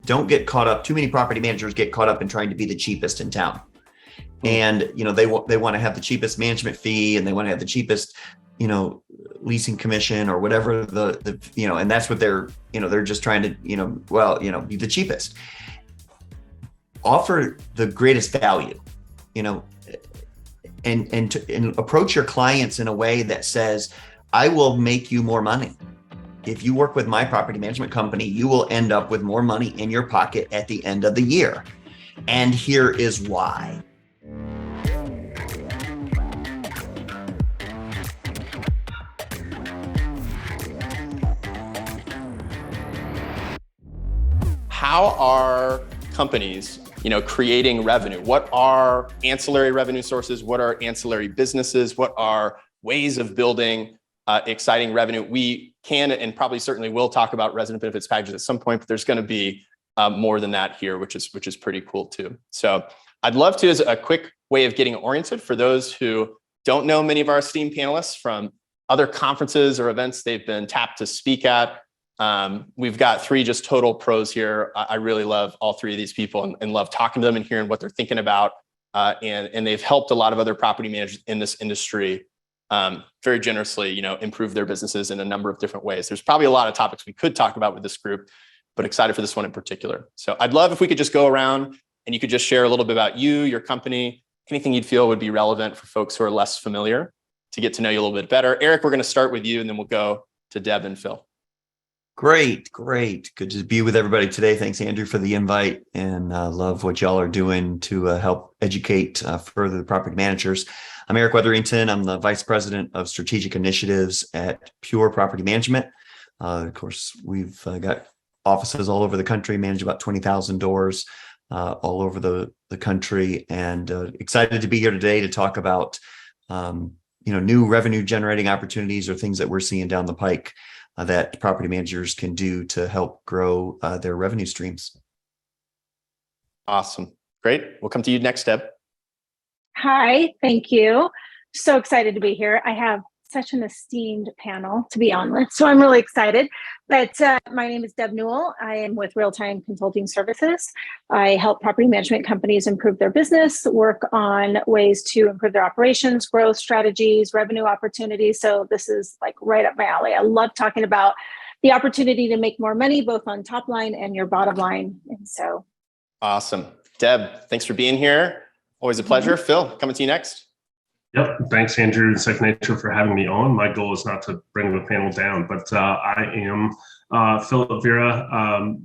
don't get caught up. Too many property managers get caught up in trying to be the cheapest in town. And, they want to have the cheapest management fee, and they want to have the cheapest, leasing commission or whatever and that's what they're just trying to, be the cheapest. Offer the greatest value, and approach your clients in a way that says, I will make you more money. If you work with my property management company, you will end up with more money in your pocket at the end of the year. And here is why. How are companies, creating revenue? What are ancillary revenue sources? What are ancillary businesses? What are ways of building exciting revenue? We can and probably certainly will talk about resident benefits packages at some point, but there's going to be more than that here, which is pretty cool too. So I'd love to, as a quick way of getting oriented, for those who don't know many of our esteemed panelists from other conferences or events they've been tapped to speak at. We've got three just total pros here. I really love all three of these people and love talking to them and hearing what they're thinking about. And they've helped a lot of other property managers in this industry very generously, improve their businesses in a number of different ways. There's probably a lot of topics we could talk about with this group, but excited for this one in particular. So I'd love if we could just go around and you could just share a little bit about you, your company, anything you'd feel would be relevant for folks who are less familiar to get to know you a little bit better. Eric, we're going to start with you and then we'll go to Deb and Phil. Great. Good to be with everybody today. Thanks, Andrew, for the invite, and love what y'all are doing to help educate further the property managers. I'm Eric Wetherington. I'm the Vice President of Strategic Initiatives at Pure Property Management. Of course, we've got offices all over the country, manage about 20,000 doors all over the country, and excited to be here today to talk about new revenue generating opportunities or things that we're seeing down the pike that property managers can do to help grow their revenue streams. Awesome. Great. We'll come to you next, Deb. Hi, thank you. So excited to be here. I have such an esteemed panel to be on with, so I'm really excited. But my name is Deb Newell. I am with Real Time Consulting Services. I help property management companies improve their business, work on ways to improve their operations, growth strategies, revenue opportunities. So this is like right up my alley. I love talking about the opportunity to make more money, both on top line and your bottom line. And so. Awesome. Deb, thanks for being here. Always a pleasure. Phil, coming to you next. Yep. Thanks, Andrew and Second Nature, for having me on. My goal is not to bring the panel down, but I am Phil Vera.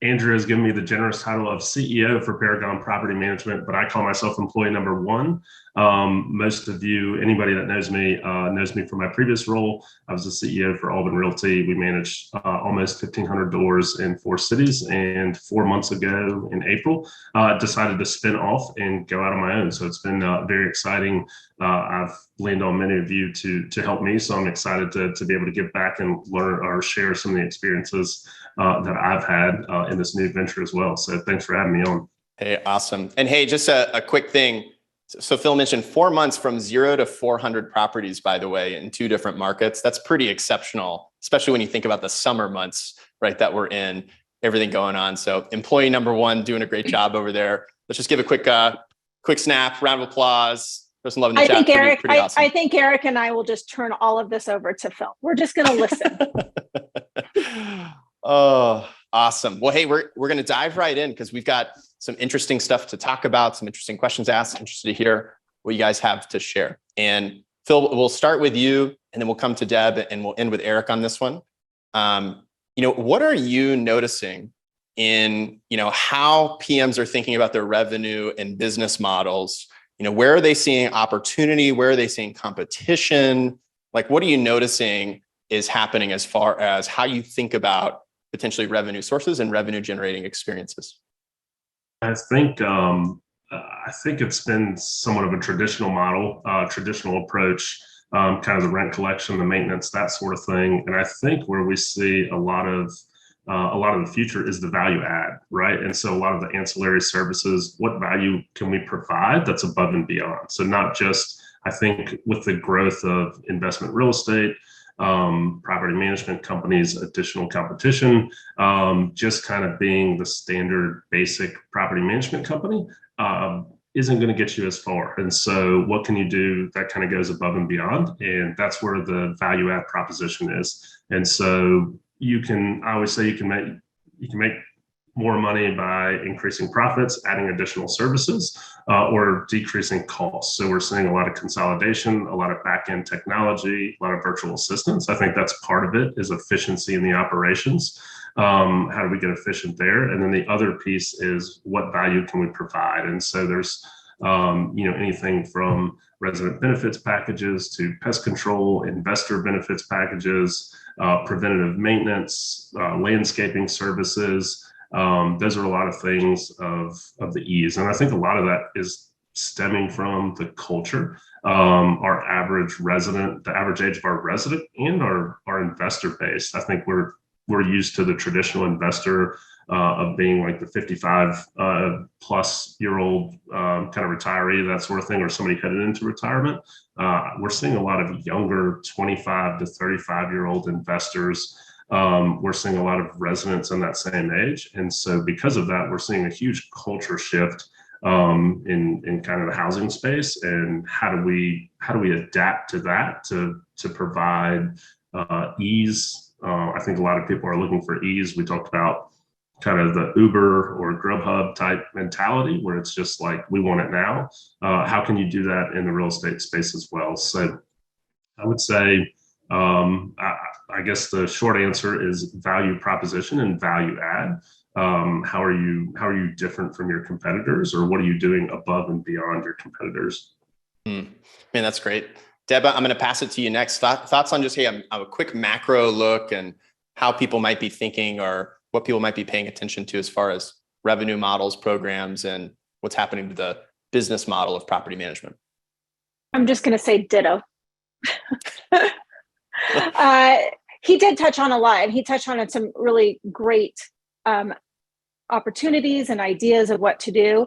Andrew has given me the generous title of CEO for Paragon Property Management, but I call myself employee number one. Most of you, anybody that knows me from my previous role. I was the CEO for Alban Realty. We managed almost 1,500 doors in 4 cities, and 4 months ago in April, decided to spin off and go out on my own. So it's been very exciting. I've leaned on many of you to help me, so I'm excited to be able to give back and learn or share some of the experiences that I've had in this new venture as well. So thanks for having me on. Hey, awesome. And hey, just a quick thing. So Phil mentioned 4 months from 0 to 400 properties, by the way, in 2 different markets. That's pretty exceptional, especially when you think about the summer months, right, that we're in, everything going on. So employee number one doing a great job over there. Let's just give a quick snap, round of applause. There's some love in the chat. I think Eric and I will just turn all of this over to Phil. We're just going to listen. Oh, awesome. Well, hey, we're going to dive right in because we've got some interesting stuff to talk about, some interesting questions asked. Interested to hear what you guys have to share. And Phil, we'll start with you, and then we'll come to Deb, and we'll end with Eric on this one. What are you noticing in, how PMs are thinking about their revenue and business models? Where are they seeing opportunity? Where are they seeing competition? Like, what are you noticing is happening as far as how you think about potentially revenue sources and revenue generating experiences? I think it's been somewhat of a traditional model, traditional approach, kind of the rent collection, the maintenance, that sort of thing. And I think where we see a lot of the future is the value add, right? And so a lot of the ancillary services, what value can we provide that's above and beyond? So not just, I think with the growth of investment real estate, property management companies, additional competition, just kind of being the standard basic property management company isn't going to get you as far. And so what can you do that kind of goes above and beyond? And that's where the value add proposition is. And so I always say you can make more money by increasing profits, adding additional services, or decreasing costs. So we're seeing a lot of consolidation, a lot of back-end technology, a lot of virtual assistants. I think that's part of it, is efficiency in the operations. How do we get efficient there? And then the other piece is, what value can we provide? And so there's anything from resident benefits packages to pest control, investor benefits packages, preventative maintenance, landscaping services. Those are a lot of things of the ease. And I think a lot of that is stemming from the culture. Our average resident, the average age of our resident, and our investor base. I think we're used to the traditional investor of being like the 55 plus year old kind of retiree, that sort of thing, or somebody headed into retirement. We're seeing a lot of younger 25 to 35-year-old investors. We're seeing a lot of residents in that same age. And so because of that, we're seeing a huge culture shift in kind of the housing space. And how do we adapt to that to provide ease? I think a lot of people are looking for ease. We talked about kind of the Uber or Grubhub type mentality, where it's just like, we want it now. How can you do that in the real estate space as well? So I would say, I guess the short answer is value proposition and value add. How are you different from your competitors, or what are you doing above and beyond your competitors? Man, that's great. Deb, I'm going to pass it to you next. Thoughts on just, a quick macro look and how people might be thinking, or what people might be paying attention to as far as revenue models, programs, and what's happening to the business model of property management. I'm just going to say ditto. He did touch on a lot, and he touched on some really great opportunities and ideas of what to do.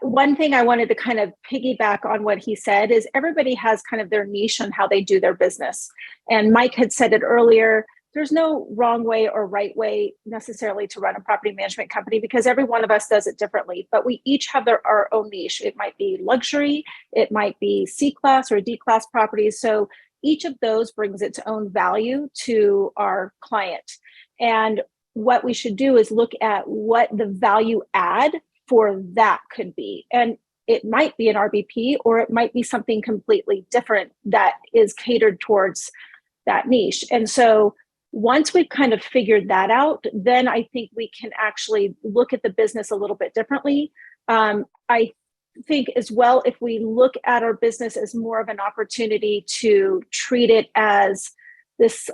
One thing I wanted to kind of piggyback on what he said is, everybody has kind of their niche on how they do their business. And Mike had said it earlier, there's no wrong way or right way necessarily to run a property management company, because every one of us does it differently, but we each have our own niche. It might be luxury, it might be C-class or D-class properties. So each of those brings its own value to our client. And what we should do is look at what the value add for that could be. And it might be an RBP, or it might be something completely different that is catered towards that niche. And so once we've kind of figured that out, then I think we can actually look at the business a little bit differently. I think as well, if we look at our business as more of an opportunity to treat it as this,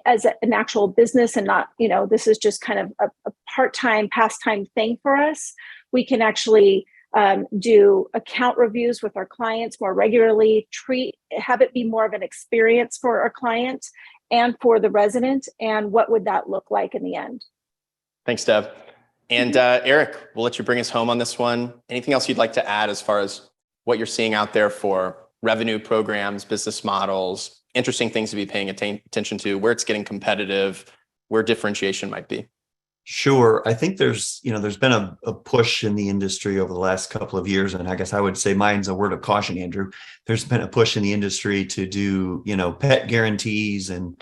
as an actual business, and not, this is just kind of a part-time pastime thing for us, we can actually do account reviews with our clients more regularly, have it be more of an experience for our client and for the resident. And what would that look like in the end? Thanks, Deb. And Eric, we'll let you bring us home on this one. Anything else you'd like to add as far as what you're seeing out there for revenue programs, business models, interesting things to be paying attention to, where it's getting competitive, where differentiation might be? Sure. I think there's been a push in the industry over the last couple of years. And I guess I would say mine's a word of caution, Andrew. There's been a push in the industry to do, pet guarantees and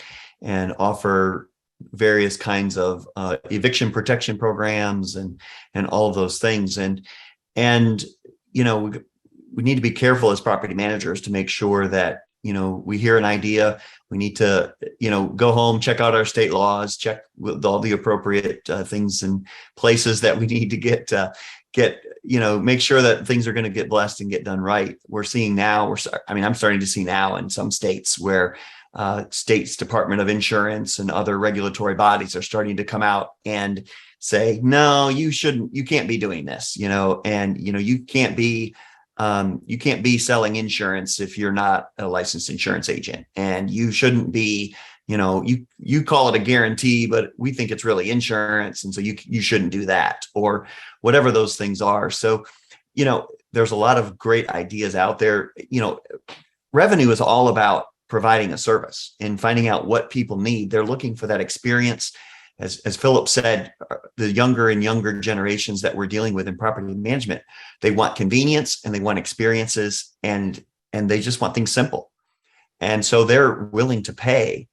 offer various kinds of eviction protection programs and all of those things. And we need to be careful as property managers to make sure that, we hear an idea, we need to, go home, check out our state laws, check with all the appropriate things and places that we need to get, make sure that things are going to get blessed and get done right. We're seeing now, I'm starting to see now in some states where states Department of Insurance and other regulatory bodies are starting to come out and say, no, you can't be doing this, and, you can't be selling insurance if you're not a licensed insurance agent, and you shouldn't be, you call it a guarantee, but we think it's really insurance. And so you shouldn't do that, or whatever those things are. So, there's a lot of great ideas out there. Revenue is all about providing a service and finding out what people need. They're looking for that experience. As Philip said, the younger and younger generations that we're dealing with in property management, they want convenience and they want experiences, and they just want things simple. And so they're willing to pay,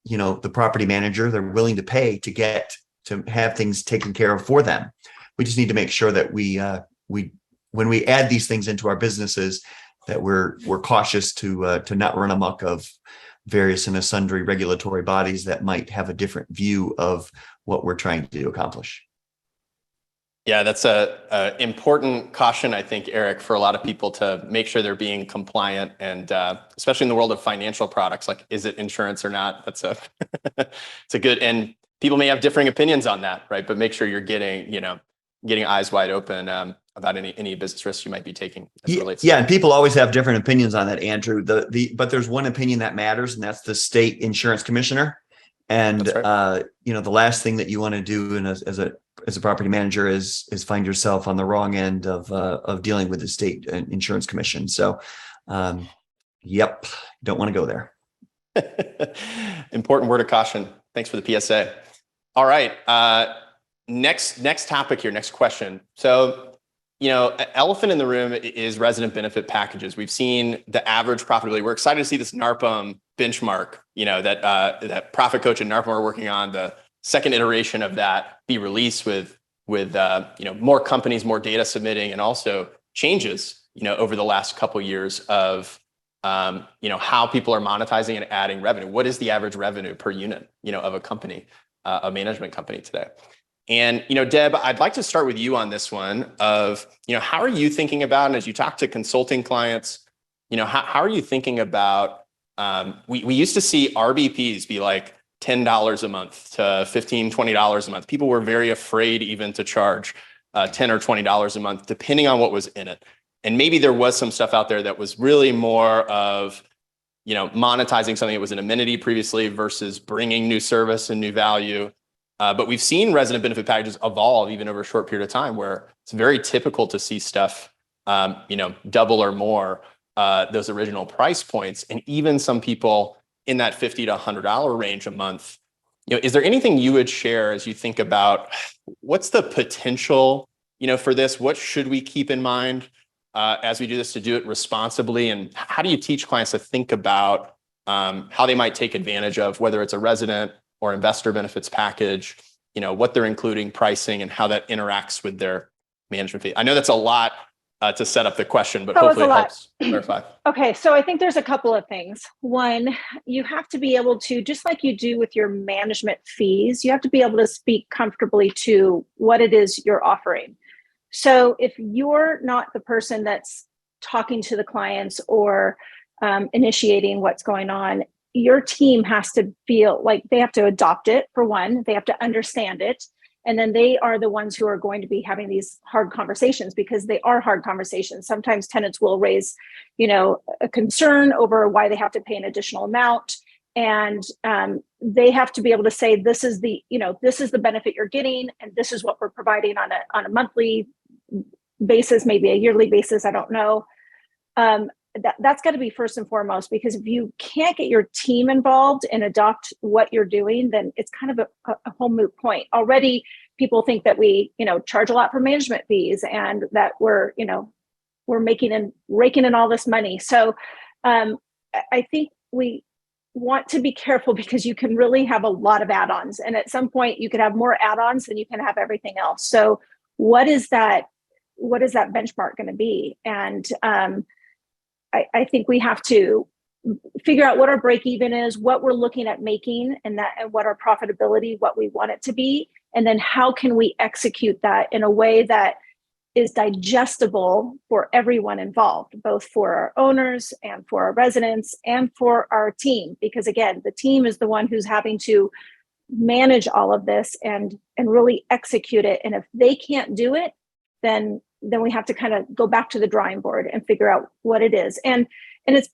the property manager, they're willing to pay to have things taken care of for them. We just need to make sure that we when we add these things into our businesses, that we're cautious to not run amok of various and sundry regulatory bodies that might have a different view of what we're trying to accomplish. Yeah, that's a important caution, I think, Eric, for a lot of people to make sure they're being compliant, and especially in the world of financial products, like, is it insurance or not? That's it's a good, and people may have differing opinions on that, right? But make sure you're getting eyes wide open about any business risks you might be taking. As it relates to and people always have different opinions on that, Andrew. But there's one opinion that matters, and that's the state insurance commissioner. And right. The last thing that you want to do as a property manager is find yourself on the wrong end of dealing with the state insurance commission. So, don't want to go there. Important word of caution. Thanks for the PSA. All right. Next topic here. Next question. So, elephant in the room is resident benefit packages. We've seen the average profitability. We're excited to see this NARPM benchmark, that Profit Coach and NARPM are working on, the second iteration of that, be released with more companies, more data submitting, and also changes, over the last couple of years of, how people are monetizing and adding revenue. What is the average revenue per unit, of a company, a management company today? And, Deb, I'd like to start with you on this one of, how are you thinking about, and as you talk to consulting clients, how are you thinking about, we used to see RBPs be like $10 a month to $15, $20 a month. People were very afraid even to charge $10 or $20 a month, depending on what was in it. And maybe there was some stuff out there that was really more of, monetizing something that was an amenity previously versus bringing new service and new value. But we've seen resident benefit packages evolve even over a short period of time, where it's very typical to see stuff, double or more those original price points. And even some people in that $50 to $100 range a month. Is there anything you would share as you think about what's the potential, for this? What should we keep in mind as we do this to do it responsibly? And how do you teach clients to think about how they might take advantage of, whether it's a resident or investor benefits package, what they're including, pricing, and how that interacts with their management fee? I know that's a lot to set up the question, but hopefully it helps clarify. Okay, so I think there's a couple of things. One, you have to be able to, just like you do with your management fees, you have to be able to speak comfortably to what it is you're offering. So if you're not the person that's talking to the clients or initiating what's going on, your team has to feel like they have to adopt it. For one, they have to understand it. And then they are the ones who are going to be having these hard conversations, because they are hard conversations. Sometimes tenants will raise, a concern over why they have to pay an additional amount. And they have to be able to say, this is the benefit you're getting, and this is what we're providing on a monthly basis, maybe a yearly basis. I don't know. That's got to be first and foremost, because if you can't get your team involved and adopt what you're doing, then it's kind of a whole moot point. Already people think that we, charge a lot for management fees, and that we're raking in all this money. So I think we want to be careful, because you can really have a lot of add-ons. And at some point you could have more add-ons than you can have everything else. So what is that benchmark going to be? And I think we have to figure out what our break even is, what we're looking at making, and what our profitability, what we want it to be. And then how can we execute that in a way that is digestible for everyone involved, both for our owners and for our residents and for our team. Because again, the team is the one who's having to manage all of this and really execute it. And if they can't do it, then we have to kind of go back to the drawing board and figure out what it is. And it's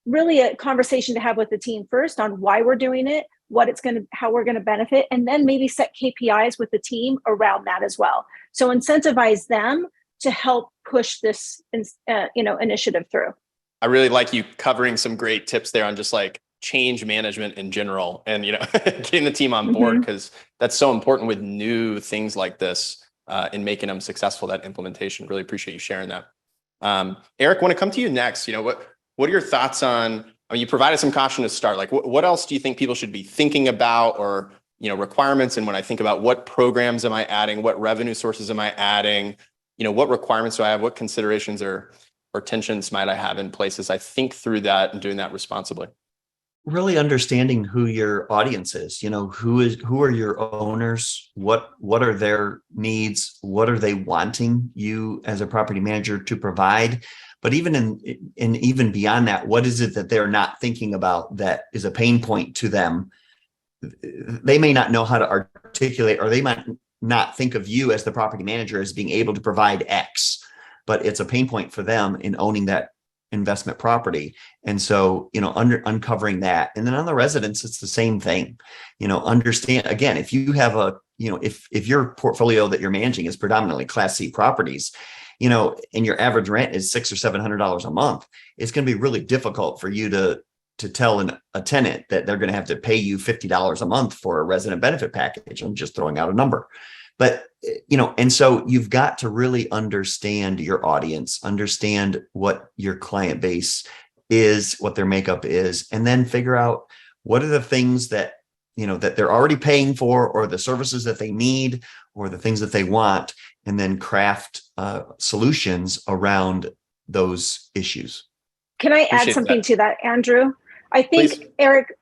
really a conversation to have with the team first on why we're doing it, how we're going to benefit, and then maybe set KPIs with the team around that as well. So incentivize them to help push this, initiative through. I really like you covering some great tips there on just like change management in general and, getting the team on board, because that's so important with new things like this in making them successful, that implementation. Really appreciate you sharing that. Eric, I want to come to you next. What are your thoughts on, you provided some caution to start, like what else do you think people should be thinking about, or, requirements? And when I think about what programs am I adding, what revenue sources am I adding, what requirements do I have, what considerations or tensions might I have in place as I think through that and doing that responsibly? Really understanding who your audience is, who are your owners, what are their needs, what are they wanting you as a property manager to provide, but even even beyond that, what is it that they're not thinking about that is a pain point to them? They may not know how to articulate, or they might not think of you as the property manager as being able to provide X, but it's a pain point for them in owning that investment property. And so, uncovering that. And then on the residents, it's the same thing. Understand, again, if you have if your portfolio that you're managing is predominantly Class C properties, and your average rent is $600 or $700 a month, it's going to be really difficult for you to tell a tenant that they're going to have to pay you $50 a month for a resident benefit package. I'm just throwing out a number. But, and so you've got to really understand your audience, understand what your client base is, what their makeup is, and then figure out what are the things that, that they're already paying for, or the services that they need, or the things that they want, and then craft solutions around those issues. Can I add something to that, Andrew? I think, Please. Eric,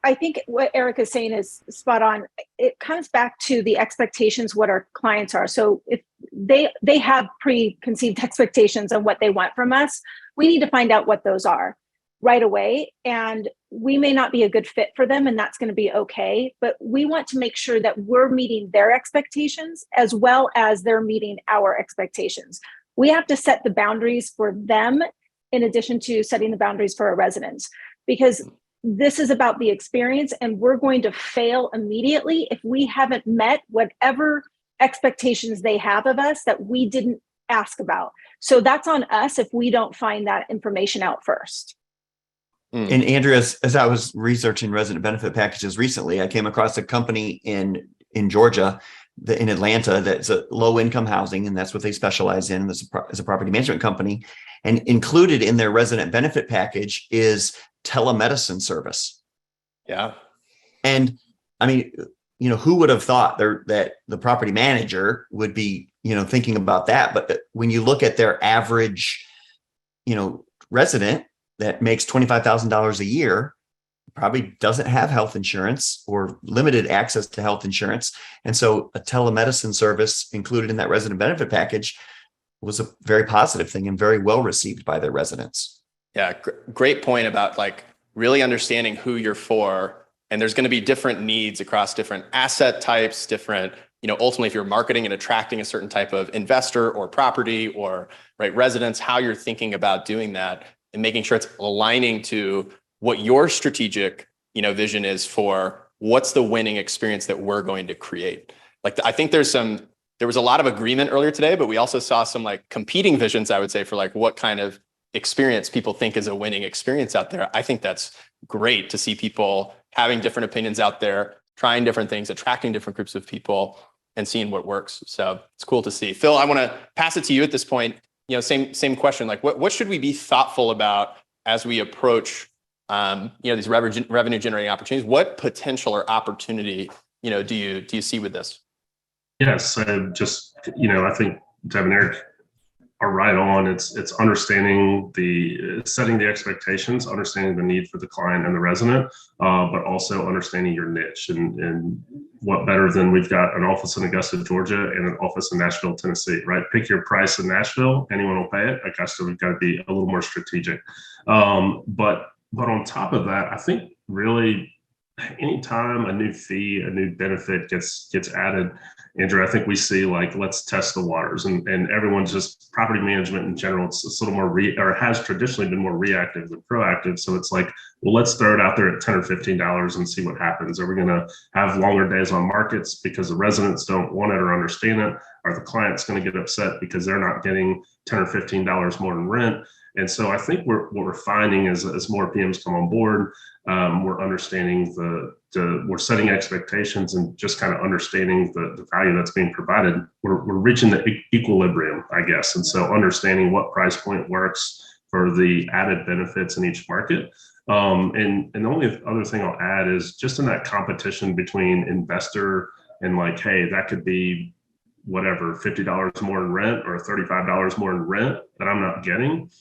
what Eric is saying is spot on. It comes back to the expectations, what our clients are. So if they have preconceived expectations on what they want from us, we need to find out what those are right away. And we may not be a good fit for them, and that's going to be okay. But we want to make sure that we're meeting their expectations as well as they're meeting our expectations. We have to set the boundaries for them in addition to setting the boundaries for our residents, because this is about the experience, and we're going to fail immediately if we haven't met whatever expectations they have of us that we didn't ask about. So that's on us if we don't find that information out first. And Andrea, as I was researching resident benefit packages recently, I came across a company in Georgia, in Atlanta, that's a low income housing, and that's what they specialize in as a property management company. And included in their resident benefit package is telemedicine service. Yeah. And I mean, who would have thought that the property manager would be, thinking about that? But when you look at their average, resident that makes $25,000 a year, probably doesn't have health insurance or limited access to health insurance. And so a telemedicine service included in that resident benefit package was a very positive thing and very well received by their residents. Yeah, great point about like really understanding who you're for. And there's going to be different needs across different asset types, different, ultimately if you're marketing and attracting a certain type of investor or property or residents, how you're thinking about doing that and making sure it's aligning to what your strategic, vision is for what's the winning experience that we're going to create. Like, I think there was a lot of agreement earlier today, but we also saw some like competing visions, I would say, for like what kind of experience people think is a winning experience out there. I think that's great to see people having different opinions out there, trying different things, attracting different groups of people, and seeing what works. So it's cool to see. Phil, I want to pass it to you at this point. Same question. Like, what should we be thoughtful about as we approach, these revenue generating opportunities? What potential or opportunity, do you see with this? Yes, I think Deb and Eric are right on. It's understanding setting the expectations, understanding the need for the client and the resident, but also understanding your niche. And what better than we've got an office in Augusta, Georgia, and an office in Nashville, Tennessee, right? Pick your price in Nashville, anyone will pay it. Augusta, we've got to be a little more strategic. But on top of that, I think really anytime a new fee, a new benefit gets added, Andrew, I think we see like, let's test the waters, and everyone's just property management in general. It's a little more or has traditionally been more reactive than proactive. So it's like, well, let's throw it out there at $10 or $15 and see what happens. Are we going to have longer days on markets because the residents don't want it or understand it? Are the clients going to get upset because they're not getting $10 or $15 more in rent? And so I think what we're finding is as more PMs come on board, we're understanding we're setting expectations and just kind of understanding the value that's being provided. We're reaching the equilibrium, I guess. And so understanding what price point works for the added benefits in each market. And the only other thing I'll add is just in that competition between investor and like, hey, that could be whatever, $50 more in rent or $35 more in rent that I'm not getting.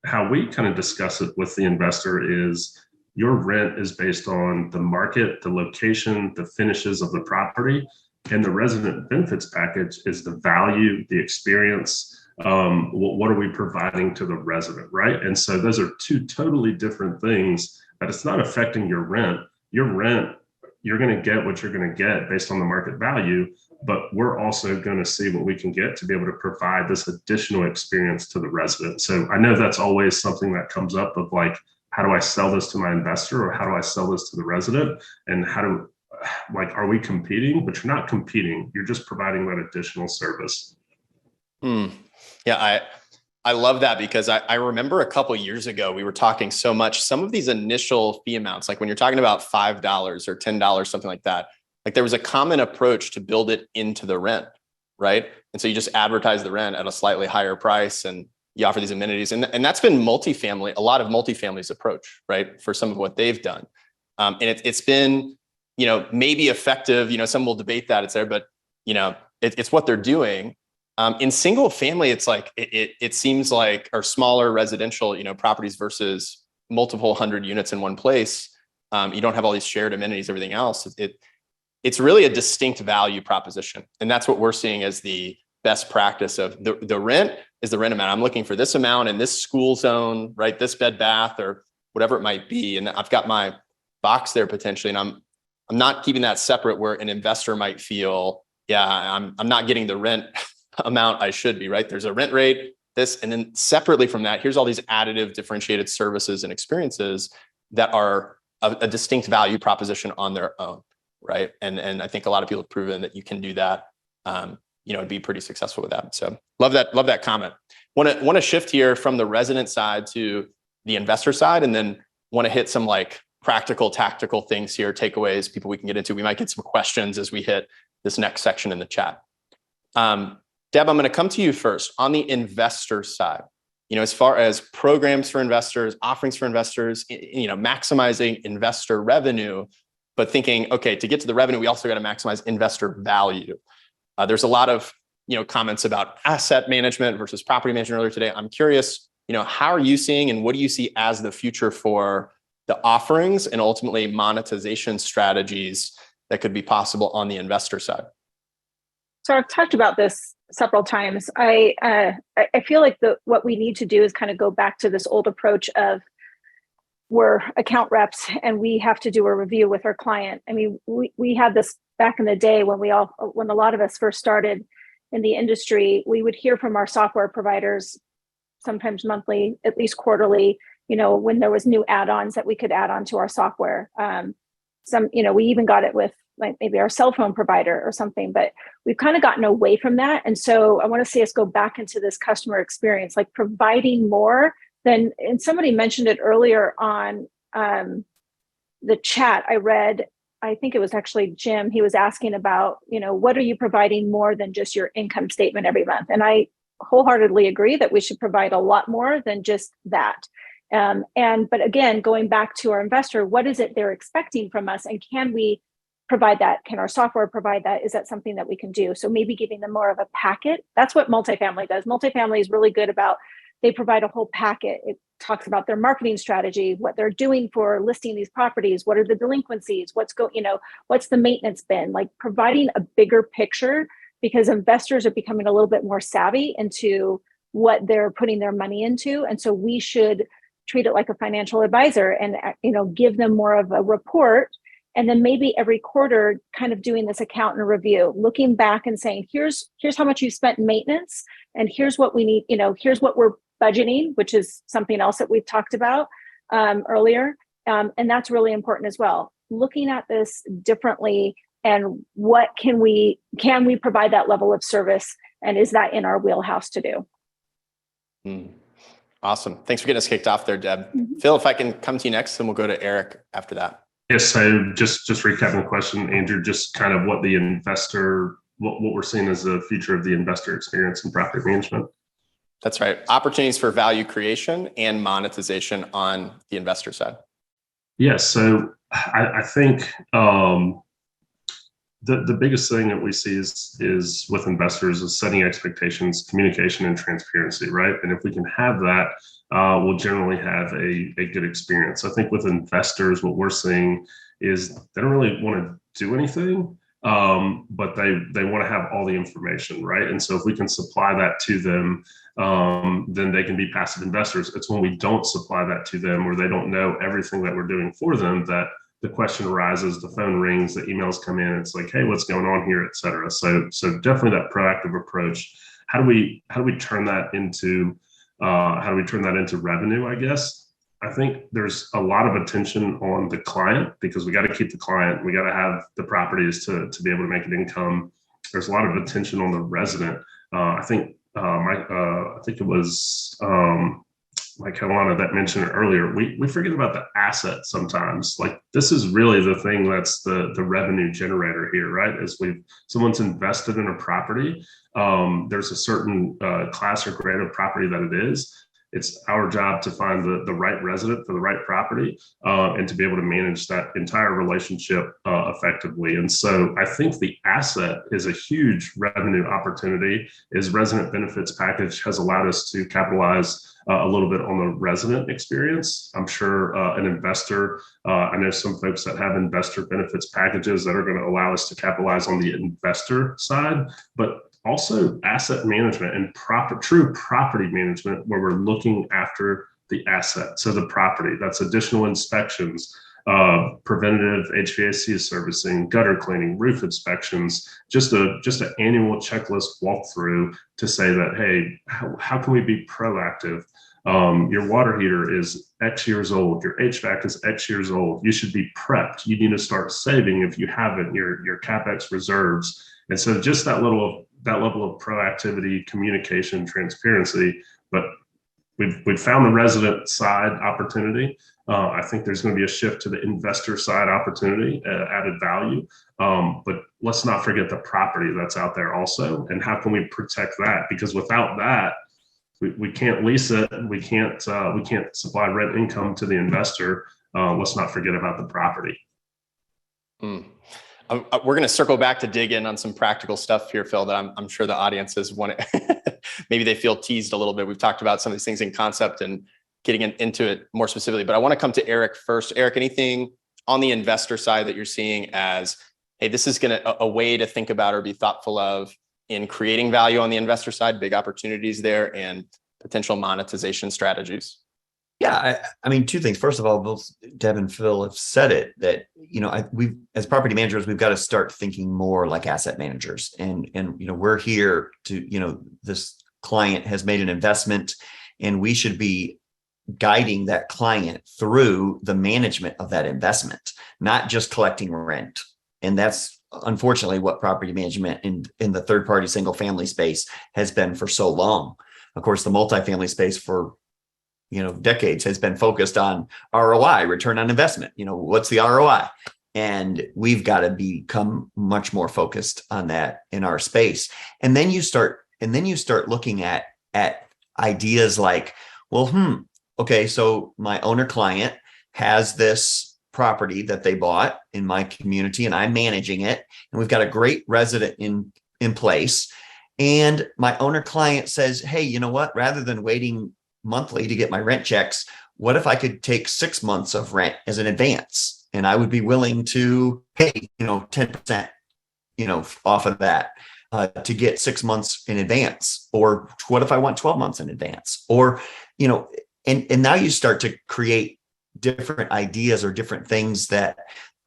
How we kind of discuss it with the investor is your rent is based on the market, the location, the finishes of the property, and the resident benefits package is the value, the experience. What are we providing to the resident, right? And so those are two totally different things, but it's not affecting your rent. Your rent, you're going to get what you're going to get based on the market value, but we're also going to see what we can get to be able to provide this additional experience to the resident. So I know that's always something that comes up of like, how do I sell this to my investor, or how do I sell this to the resident? And are we competing? But you're not competing. You're just providing that additional service. Yeah, I love that, because I remember a couple of years ago, we were talking so much, some of these initial fee amounts, like when you're talking about $5 or $10, something like that, like there was a common approach to build it into the rent, right? And so you just advertise the rent at a slightly higher price and you offer these amenities. And that's been multifamily, a lot of multifamily's approach, right? For some of what they've done. And it's been, maybe effective, some will debate that it's there, but it's what they're doing. In single family, it's like, it seems like, or smaller residential, properties versus multiple hundred units in one place. You don't have all these shared amenities, everything else. It's really a distinct value proposition. And that's what we're seeing as the best practice of the rent is the rent amount. I'm looking for this amount in this school zone, right? This bed bath or whatever it might be. And I've got my box there potentially. And I'm not keeping that separate where an investor might feel, yeah, I'm not getting the rent amount I should be, right? There's a rent rate, this, and then separately from that, here's all these additive differentiated services and experiences that are a distinct value proposition on their own, right? And I think a lot of people have proven that you can do that. Be pretty successful with that. So love that comment. Want to shift here from the resident side to the investor side, and then want to hit some like practical, tactical things here, takeaways, people we can get into. We might get some questions as we hit this next section in the chat. Deb, I'm going to come to you first on the investor side. As far as programs for investors, offerings for investors, maximizing investor revenue, but thinking, okay, to get to the revenue, we also got to maximize investor value. There's a lot of, comments about asset management versus property management earlier today. I'm curious, how are you seeing and what do you see as the future for the offerings and ultimately monetization strategies that could be possible on the investor side? So I've talked about this several times. I feel like what we need to do is kind of go back to this old approach of we're account reps and we have to do a review with our client. I mean, we had this back in the day when a lot of us first started in the industry. We would hear from our software providers, sometimes monthly, at least quarterly, when there was new add-ons that we could add on to our software. We even got it with like maybe our cell phone provider or something, but we've kind of gotten away from that. And so I want to see us go back into this customer experience, like providing more than, and somebody mentioned it earlier on the chat. I think it was actually Jim. He was asking about, what are you providing more than just your income statement every month? And I wholeheartedly agree that we should provide a lot more than just that. But again, going back to our investor, what is it they're expecting from us? And can we provide that? Can our software provide that? Is that something that we can do? So maybe giving them more of a packet. That's what multifamily does. Multifamily is really good about, they provide a whole packet. It talks about their marketing strategy, what they're doing for listing these properties, what are the delinquencies, what's the maintenance been, like providing a bigger picture, because investors are becoming a little bit more savvy into what they're putting their money into. And so we should treat it like a financial advisor and, give them more of a report And then maybe every quarter kind of doing this accountant review, looking back and saying, here's how much you spent in maintenance, and here's what we need, here's what we're budgeting, which is something else that we've talked about earlier. And that's really important as well. Looking at this differently, and what can we provide that level of service, and is that in our wheelhouse to do? Awesome. Thanks for getting us kicked off there, Deb. Phil, if I can come to you next, then we'll go to Eric after that. Yes, so just recapping the question, Andrew, just kind of what we're seeing as the future of the investor experience in property management. That's right. Opportunities for value creation and monetization on the investor side. Yes, so I think the biggest thing that we see is with investors is setting expectations, communication, and transparency, right? And if we can have that, we'll generally have a good experience. I think with investors, what we're seeing is they don't really want to do anything, but they want to have all the information, right? And so if we can supply that to them, then they can be passive investors. It's when we don't supply that to them, or they don't know everything that we're doing for them, that the question arises, the phone rings, the emails come in. It's like, hey, what's going on here, et cetera. So definitely that proactive approach. How do we turn that into revenue, I guess? I think there's a lot of attention on the client, because we got to keep the client. We got to have the properties to be able to make an income. There's a lot of attention on the resident. I think it was like Helena that mentioned it earlier. We forget about the asset sometimes. Like, this is really the thing that's the revenue generator here, right? Someone's invested in a property. There's a certain class or grade of property that it is. It's our job to find the right resident for the right property, and to be able to manage that entire relationship effectively. And so I think the asset is a huge revenue opportunity. Is resident benefits package has allowed us to capitalize a little bit on the resident experience. I'm sure an investor, I know some folks that have investor benefits packages that are going to allow us to capitalize on the investor side, but also asset management and true property management, where we're looking after the asset. So the property, that's additional inspections, preventative HVAC servicing, gutter cleaning, roof inspections, just an annual checklist walkthrough to say that, hey, how can we be proactive? Your water heater is X years old. Your HVAC is X years old. You should be prepped. You need to start saving if you haven't, your CapEx reserves. And so just that level of proactivity, communication, transparency. But we've found the resident side opportunity. I think there's going to be a shift to the investor side opportunity, added value. But let's not forget the property that's out there also. And how can we protect that? Because without that, we can't lease it. We can't supply rent income to the investor. Let's not forget about the property. We're going to circle back to dig in on some practical stuff here, Phil, that I'm sure the audiences want to, maybe they feel teased a little bit. We've talked about some of these things in concept and getting into it more specifically, but I want to come to Eric first. Eric, anything on the investor side that you're seeing as, hey, this is a way to think about or be thoughtful of in creating value on the investor side, big opportunities there, and potential monetization strategies? Yeah, I mean, two things. First of all, both Deb and Phil have said it, that, we as property managers, we've got to start thinking more like asset managers. And we're here to, this client has made an investment, and we should be guiding that client through the management of that investment, not just collecting rent. And that's unfortunately what property management in the third party single family space has been for so long. Of course, the multifamily space for decades has been focused on ROI, return on investment. What's the ROI? And we've got to become much more focused on that in our space. And then you start looking at ideas like, well, okay, so my owner client has this property that they bought in my community, and I'm managing it, and we've got a great resident in place. And my owner client says, hey, you know what? Rather than waiting monthly to get my rent checks, what if I could take 6 months of rent as an advance? And I would be willing to pay, 10%, off of that to get 6 months in advance. Or what if I want 12 months in advance? Or, and now you start to create different ideas or different things that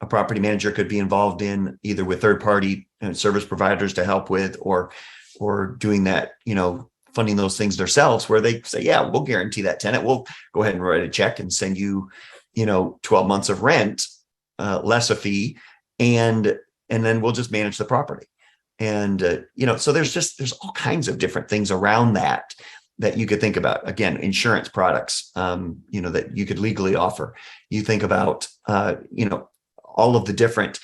a property manager could be involved in, either with third-party service providers to help with, or doing that, funding those things themselves, where they say, yeah, we'll guarantee that tenant. We'll go ahead and write a check and send you, 12 months of rent, less a fee, and then we'll just manage the property. And, so there's all kinds of different things around that you could think about. Again, insurance products, that you could legally offer. You think about, all of the different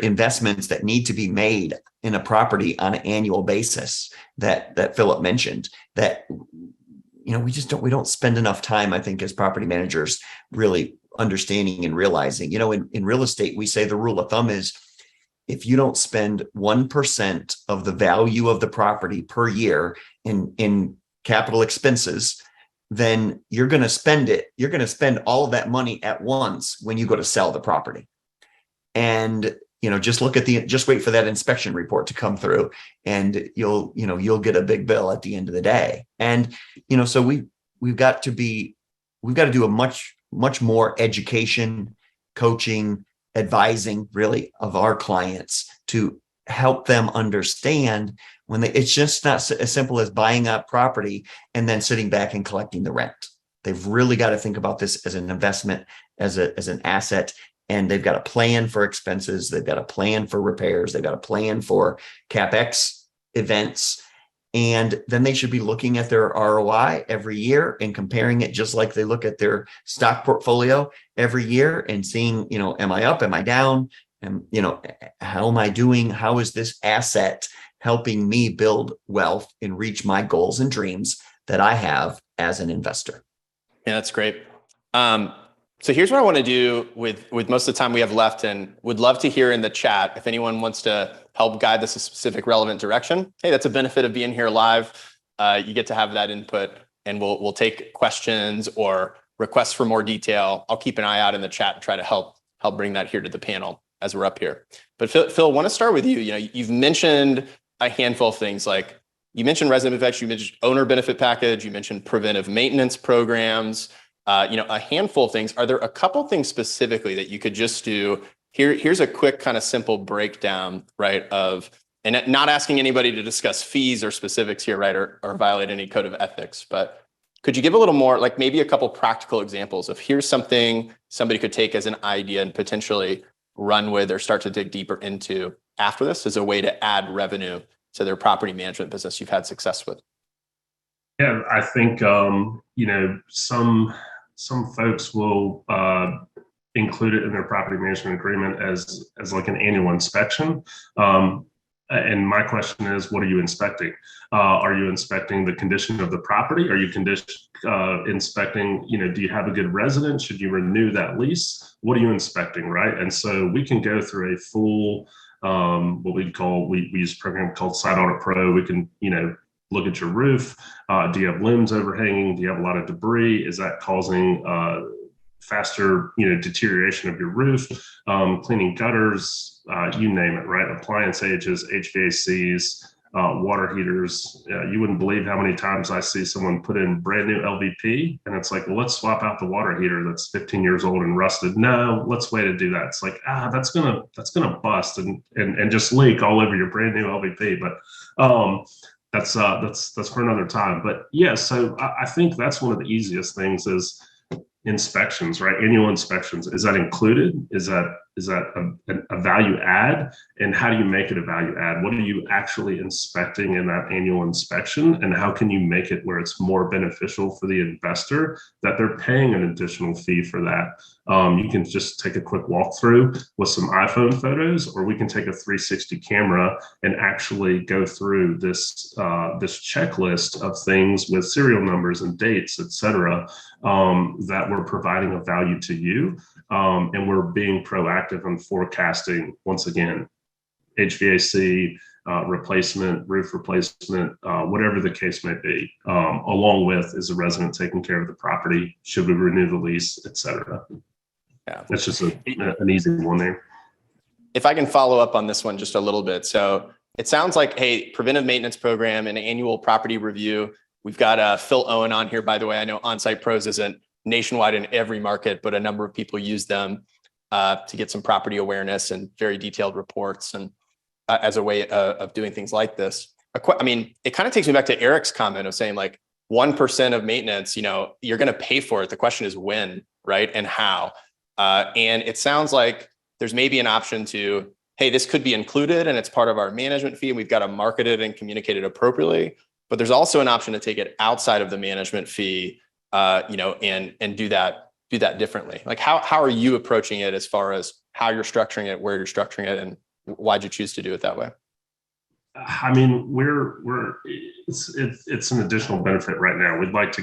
investments that need to be made in a property on an annual basis that Philip mentioned, that, we don't spend enough time, I think, as property managers really understanding and realizing. In real estate, we say the rule of thumb is, if you don't spend 1% of the value of the property per year in capital expenses, then you're going to spend it. You're going to spend all of that money at once when you go to sell the property. And, just wait for that inspection report to come through, and you'll get a big bill at the end of the day. And, so we've got to do a much more education, coaching, advising, really, of our clients to help them understand it's just not as simple as buying a property and then sitting back and collecting the rent. They've really got to think about this as an investment, as an asset, and they've got a plan for expenses. They've got a plan for repairs. They've got a plan for CapEx events. And then they should be looking at their ROI every year and comparing it, just like they look at their stock portfolio every year, and seeing, am I up? Am I down? And, how am I doing? How is this asset helping me build wealth and reach my goals and dreams that I have as an investor? Yeah, that's great. So here's what I want to do with most of the time we have left, and would love to hear in the chat if anyone wants to help guide this a specific relevant direction. Hey, that's a benefit of being here live. You get to have that input, and we'll take questions or requests for more detail. I'll keep an eye out in the chat and try to help bring that here to the panel as we're up here. But Phil, want to start with you. You've mentioned a handful of things, like you mentioned resident effects, you mentioned owner benefit package, you mentioned preventive maintenance programs. A handful of things. Are there a couple things specifically that you could just do? Here's a quick kind of simple breakdown, right? And not asking anybody to discuss fees or specifics here, right? Or violate any code of ethics, but could you give a little more, like maybe a couple practical examples of here's something somebody could take as an idea and potentially run with or start to dig deeper into after this as a way to add revenue to their property management business you've had success with? Yeah, I think, some folks will include it in their property management agreement as like an annual inspection. And my question is, what are you inspecting? Are you inspecting the condition of the property? Are you inspecting, do you have a good resident? Should you renew that lease? What are you inspecting, right? And so we can go through a full, we use a program called Site Audit Pro. We can, look at your roof. Do you have limbs overhanging? Do you have a lot of debris? Is that causing faster, deterioration of your roof? Cleaning gutters, you name it, right? Appliance ages, HVACs, water heaters. You wouldn't believe how many times I see someone put in brand new LVP, and it's like, well, let's swap out the water heater that's 15 years old and rusted. No, let's wait to do that. It's like, that's gonna bust and just leak all over your brand new LVP. But that's for another time. But yeah, so I think that's one of the easiest things is inspections, right? Annual inspections. Is that included? Is that a value add? And how do you make it a value add? What are you actually inspecting in that annual inspection? And how can you make it where it's more beneficial for the investor that they're paying an additional fee for that? You can just take a quick walkthrough with some iPhone photos, or we can take a 360 camera and actually go through this checklist of things with serial numbers and dates, et cetera, that we're providing a value to you. And we're being proactive and forecasting, once again, HVAC replacement, roof replacement, whatever the case may be, along with, is the resident taking care of the property? Should we renew the lease, et cetera? Yeah, that's just an easy one there. If I can follow up on this one just a little bit. So it sounds like, hey, preventive maintenance program and annual property review. We've got Phil Owen on here, by the way. I know On-Site Pros isn't nationwide in every market, but a number of people use them. to get some property awareness and very detailed reports, and as a way of doing things like this. I mean, it kind of takes me back to Eric's comment of saying like 1% of maintenance, you're going to pay for it. The question is when, right? And how. And it sounds like there's maybe an option to, hey, this could be included and it's part of our management fee, and we've got to market it and communicate it appropriately. But there's also an option to take it outside of the management fee, and do that differently. Like how are you approaching it as far as how you're structuring it, where you're structuring it, and why'd you choose to do it that way? I mean, it's an additional benefit right now. We'd like to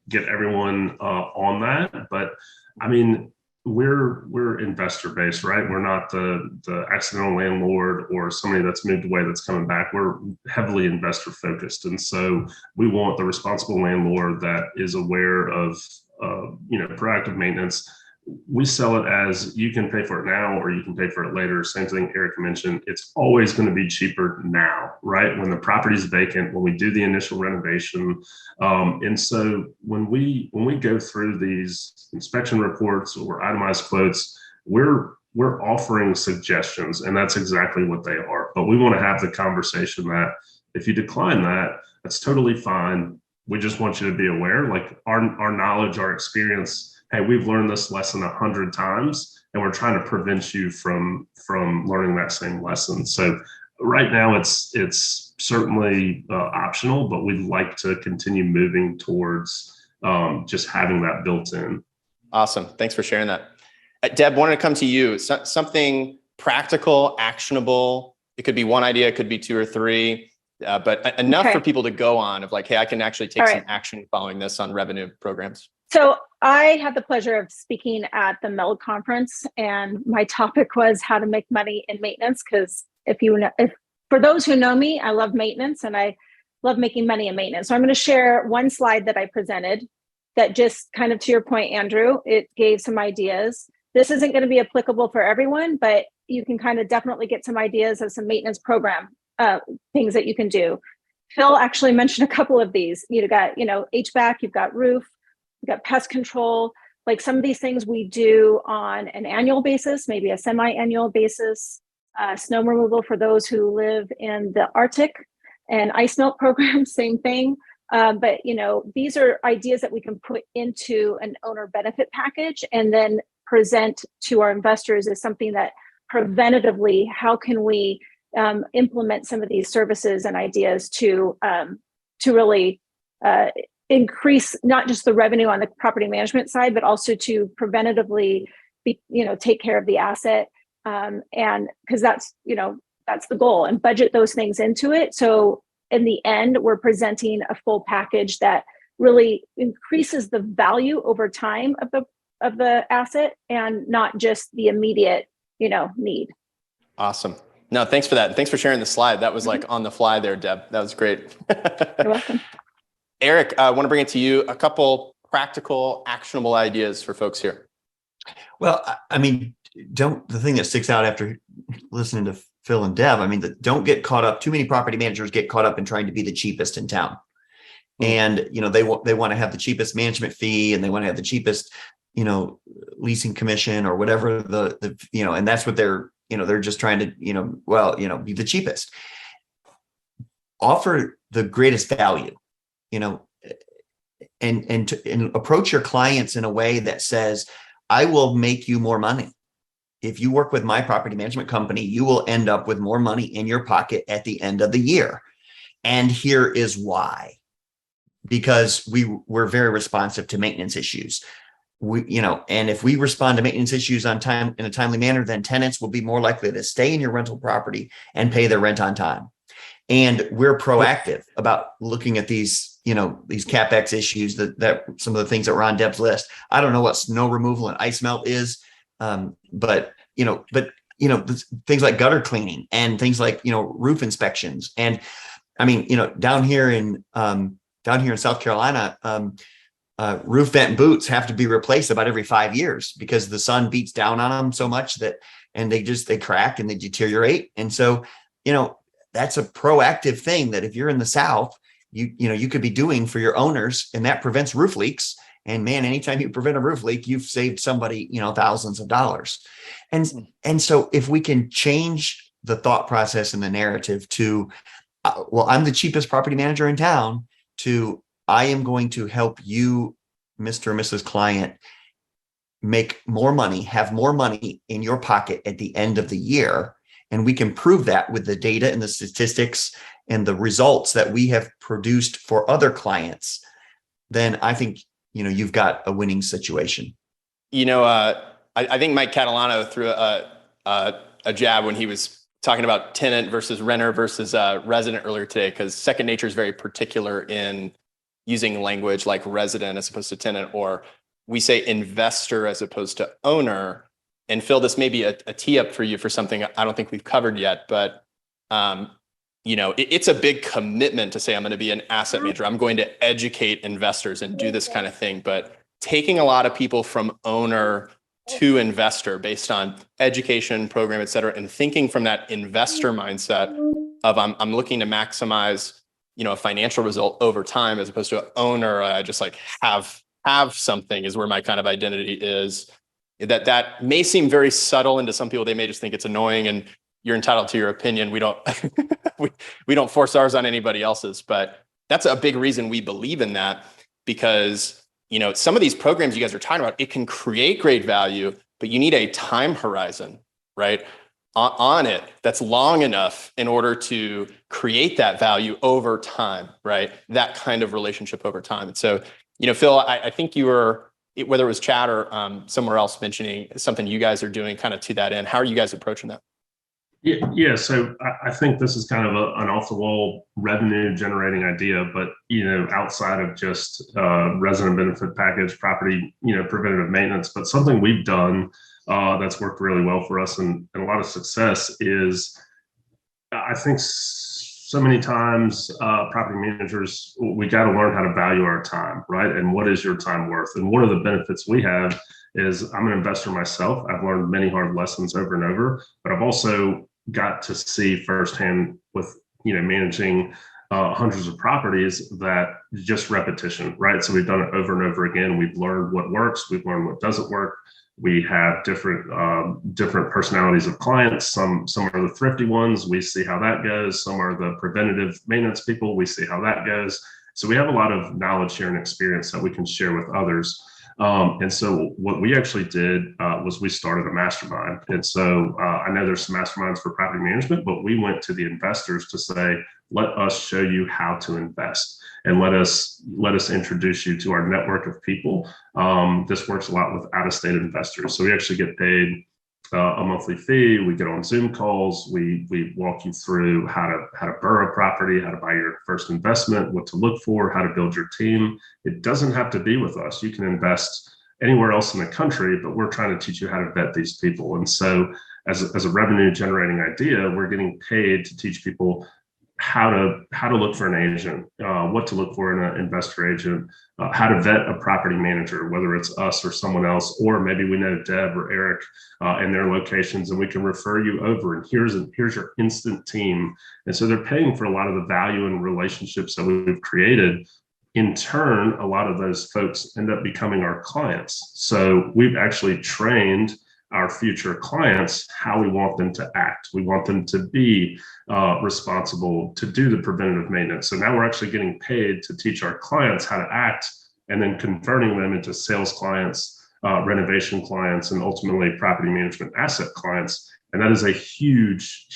get everyone on that, but I mean, we're investor based, right? We're not the accidental landlord or somebody that's moved away that's coming back. We're heavily investor focused, and so we want the responsible landlord that is aware of proactive maintenance. We sell it as you can pay for it now or you can pay for it later. Same thing Eric mentioned. It's always going to be cheaper now, right? When the property's vacant, when we do the initial renovation. And so when we go through these inspection reports or itemized quotes, we're offering suggestions, and that's exactly what they are. But we want to have the conversation that if you decline that, that's totally fine. We just want you to be aware, like our knowledge, our experience. Hey, we've learned this lesson 100 times, and we're trying to prevent you from learning that same lesson. So right now it's certainly optional, but we'd like to continue moving towards just having that built in. Awesome. Thanks for sharing that. Deb, wanted to come to you. Something practical, actionable. It could be one idea, it could be two or three, but enough for people to go on of like, hey, I can actually take some action following this on revenue programs. So I had the pleasure of speaking at the MELD conference, and my topic was how to make money in maintenance. Because for those who know me, I love maintenance and I love making money in maintenance. So I'm going to share one slide that I presented that just kind of, to your point, Andrew, it gave some ideas. This isn't going to be applicable for everyone, but you can kind of definitely get some ideas of some maintenance program things that you can do. Phil actually mentioned a couple of these. You've got, HVAC, you've got roof, you've got pest control. Like some of these things we do on an annual basis, maybe a semi-annual basis. Snow removal for those who live in the Arctic, and ice melt program, same thing. But these are ideas that we can put into an owner benefit package and then present to our investors as something that preventatively, how can we implement some of these services and ideas to really increase not just the revenue on the property management side, but also to preventatively take care of the asset. And because that's the goal, and budget those things into it. So in the end, we're presenting a full package that really increases the value over time of the asset and not just the immediate, need. Awesome. No, thanks for that. Thanks for sharing the slide. That was like on the fly there, Deb. That was great. You're welcome. Eric, I want to bring it to you. A couple practical, actionable ideas for folks here. Well, I mean, the thing that sticks out after listening to Phil and Deb, don't get caught up. Too many property managers get caught up in trying to be the cheapest in town. And, they want to have the cheapest management fee, and they want to have the cheapest, leasing commission or whatever and that's what they're just trying to, be the cheapest. Offer the greatest value, and approach your clients in a way that says, I will make you more money. If you work with my property management company, you will end up with more money in your pocket at the end of the year. And here is why. Because we're very responsive to maintenance issues. And if we respond to maintenance issues on time in a timely manner, then tenants will be more likely to stay in your rental property and pay their rent on time. And we're proactive about looking at these CapEx issues that some of the things that were on Deb's list. I don't know what snow removal and ice melt is. But things like gutter cleaning and things like, roof inspections. And down here in South Carolina, roof vent boots have to be replaced about every 5 years because the sun beats down on them so much and they crack and they deteriorate. And so, that's a proactive thing that if you're in the South, you could be doing for your owners, and that prevents roof leaks And man, anytime you prevent a roof leak, you've saved somebody, thousands of dollars. And so if we can change the thought process and the narrative to, well, I'm the cheapest property manager in town, to I am going to help you, Mr. and Mrs. Client, make more money, have more money in your pocket at the end of the year. And we can prove that with the data and the statistics and the results that we have produced for other clients. Then I think, you've got a winning situation. I think Mike Catalano threw a jab when he was talking about tenant versus renter versus resident earlier today, because Second Nature is very particular in using language like resident as opposed to tenant, or we say investor as opposed to owner. And Phil, this may be a tee up for you for something I don't think we've covered yet, but it's a big commitment to say I'm going to be an asset manager. I'm going to educate investors and do this kind of thing. But taking a lot of people from owner to investor based on education, program, et cetera, and thinking from that investor mindset of I'm looking to maximize, a financial result over time, as opposed to an owner, just like have something is where my kind of identity is. That may seem very subtle, and to some people, they may just think it's annoying and you're entitled to your opinion. We don't, we don't force ours on anybody else's, but that's a big reason we believe in that, because, some of these programs you guys are talking about, it can create great value, but you need a time horizon, right? On it that's long enough in order to create that value over time, right? That kind of relationship over time. And so, Phil, I think you were, whether it was chat or somewhere else, mentioning something you guys are doing kind of to that end. How are you guys approaching that? Yeah. So I think this is kind of an off-the-wall revenue generating idea, but outside of just resident benefit package, property, preventative maintenance, but something we've done that's worked really well for us and a lot of success is, I think so many times property managers, we got to learn how to value our time, right? And what is your time worth? And one of the benefits we have is I'm an investor myself. I've learned many hard lessons over and over, but I've also got to see firsthand with, managing hundreds of properties that just repetition, right? So we've done it over and over again. We've learned what works. We've learned what doesn't work. We have different personalities of clients. Some are the thrifty ones. We see how that goes. Some are the preventative maintenance people. We see how that goes. So we have a lot of knowledge here and experience that we can share with others. And so what we actually did was we started a mastermind. And so I know there's some masterminds for property management, but we went to the investors to say, let us show you how to invest and let us introduce you to our network of people. This works a lot with out-of-state investors. So we actually get paid a monthly fee. We get on Zoom calls. We walk you through how to burr a property, how to buy your first investment, what to look for, how to build your team. It doesn't have to be with us. You can invest anywhere else in the country, but we're trying to teach you how to vet these people. And so as a revenue generating idea, we're getting paid to teach people how to look for an agent, what to look for in an investor agent, how to vet a property manager, whether it's us or someone else, or maybe we know Deb or Eric and their locations, and we can refer you over. And here's your instant team. And so they're paying for a lot of the value and relationships that we've created. In turn, a lot of those folks end up becoming our clients. So we've actually trained our future clients how we want them to act. We want them to be responsible, to do the preventative maintenance. So now we're actually getting paid to teach our clients how to act, and then converting them into sales clients, renovation clients, and ultimately property management asset clients. And that is a huge,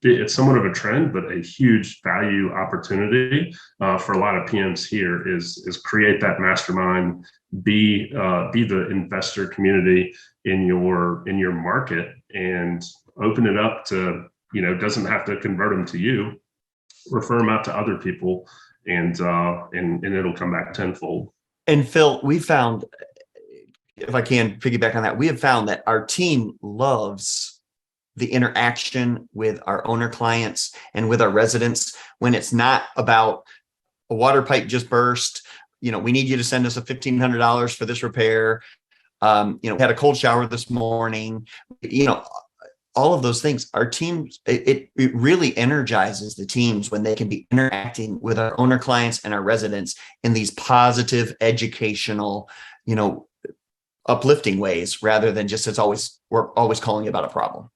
it's somewhat of a trend, but a huge value opportunity for a lot of PMs here is create that mastermind, be the investor community in your market, and open it up to, doesn't have to convert them to you, refer them out to other people, and it'll come back tenfold. And Phil, we found, if I can piggyback on that, we have found that our team loves the interaction with our owner clients and with our residents when it's not about a water pipe just burst. We need you to send us a $1,500 for this repair. We had a cold shower this morning. all of those things, our teams, it really energizes the teams when they can be interacting with our owner clients and our residents in these positive, educational, uplifting ways, rather than just we're always calling about a problem.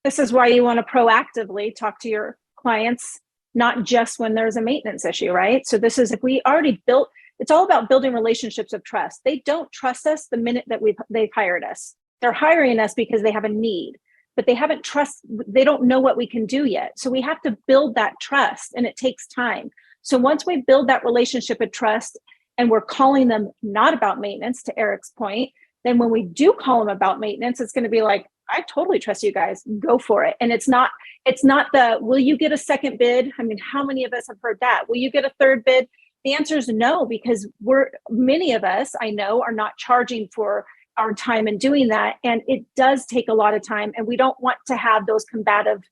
This is why you want to proactively talk to your clients, not just when there's a maintenance issue, right? So this is, if we already built, it's all about building relationships of trust. They don't trust us the minute that they've hired us. They're hiring us because they have a need, but they don't know what we can do yet. So we have to build that trust, and it takes time. So once we build that relationship of trust and we're calling them not about maintenance, to Eric's point, then when we do call them about maintenance, it's going to be like, I totally trust you guys, go for it. And it's not the, will you get a second bid? I mean, how many of us have heard that? Will you get a third bid? The answer is no, because many of us, I know, are not charging for our time in doing that. And it does take a lot of time, and we don't want to have those combative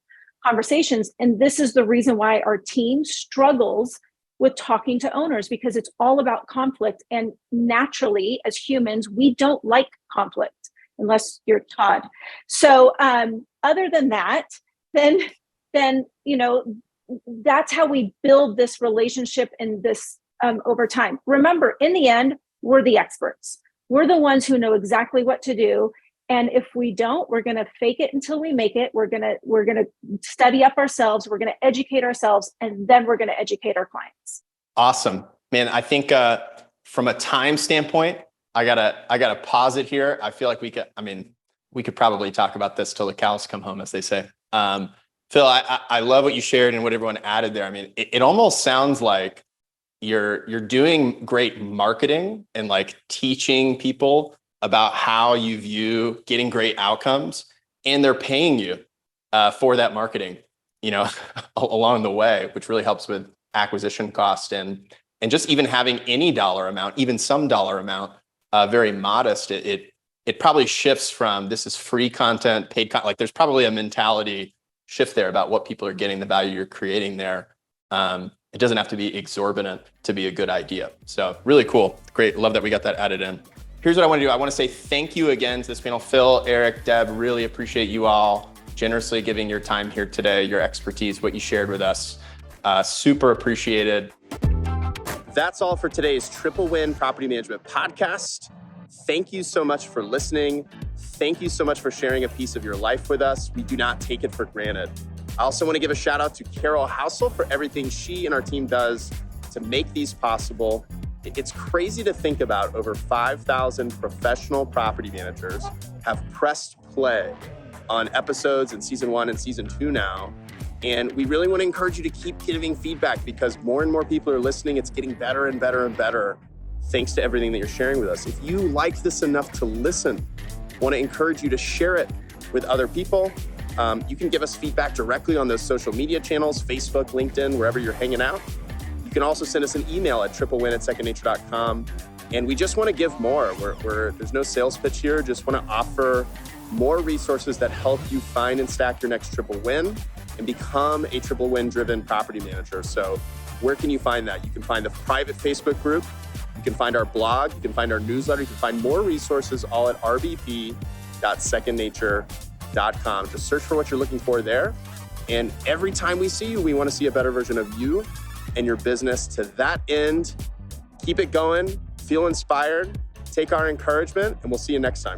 conversations. And this is the reason why our team struggles with talking to owners, because it's all about conflict. And naturally, as humans, we don't like conflict unless you're Todd. So other than that, then that's how we build this relationship and this over time. Remember, in the end, we're the experts. We're the ones who know exactly what to do. And if we don't, we're going to fake it until we make it. We're going to study up ourselves. We're going to educate ourselves, and then we're going to educate our clients. Awesome, man. I think from a time standpoint, I gotta pause it here. I feel like we could probably talk about this till the cows come home, as they say. Phil, I love what you shared and what everyone added there. I mean, it almost sounds like you're doing great marketing and like teaching people about how you view getting great outcomes, and they're paying you for that marketing, along the way, which really helps with acquisition cost and just even having any dollar amount, even some dollar amount, very modest. It probably shifts from this is free content, paid content. Like there's probably a mentality shift there about what people are getting, the value you're creating there. It doesn't have to be exorbitant to be a good idea. So really cool. Great. Love that we got that added in. Here's what I want to do. I want to say thank you again to this panel. Phil, Eric, Deb, really appreciate you all generously giving your time here today, your expertise, what you shared with us. Super appreciated. That's all for today's Triple Win Property Management Podcast. Thank you so much for listening. Thank you so much for sharing a piece of your life with us. We do not take it for granted. I also want to give a shout out to Carol Housel for everything she and our team does to make these possible. It's crazy to think about over 5,000 professional property managers have pressed play on episodes in season 1 and season 2 now. And we really want to encourage you to keep giving feedback, because more and more people are listening. It's getting better and better and better thanks to everything that you're sharing with us. If you like this enough to listen, I want to encourage you to share it with other people. You can give us feedback directly on those social media channels, Facebook, LinkedIn, wherever you're hanging out. You can also send us an email at triplewin@secondnature.com. And we just want to give more. There's no sales pitch here. Just want to offer more resources that help you find and stack your next triple win and become a triple win driven property manager. So where can you find that? You can find the private Facebook group. You can find our blog. You can find our newsletter. You can find more resources all at rbp.secondnature.com. Just search for what you're looking for there. And every time we see you, we want to see a better version of you and your business. To that end, keep it going, feel inspired, take our encouragement, and we'll see you next time.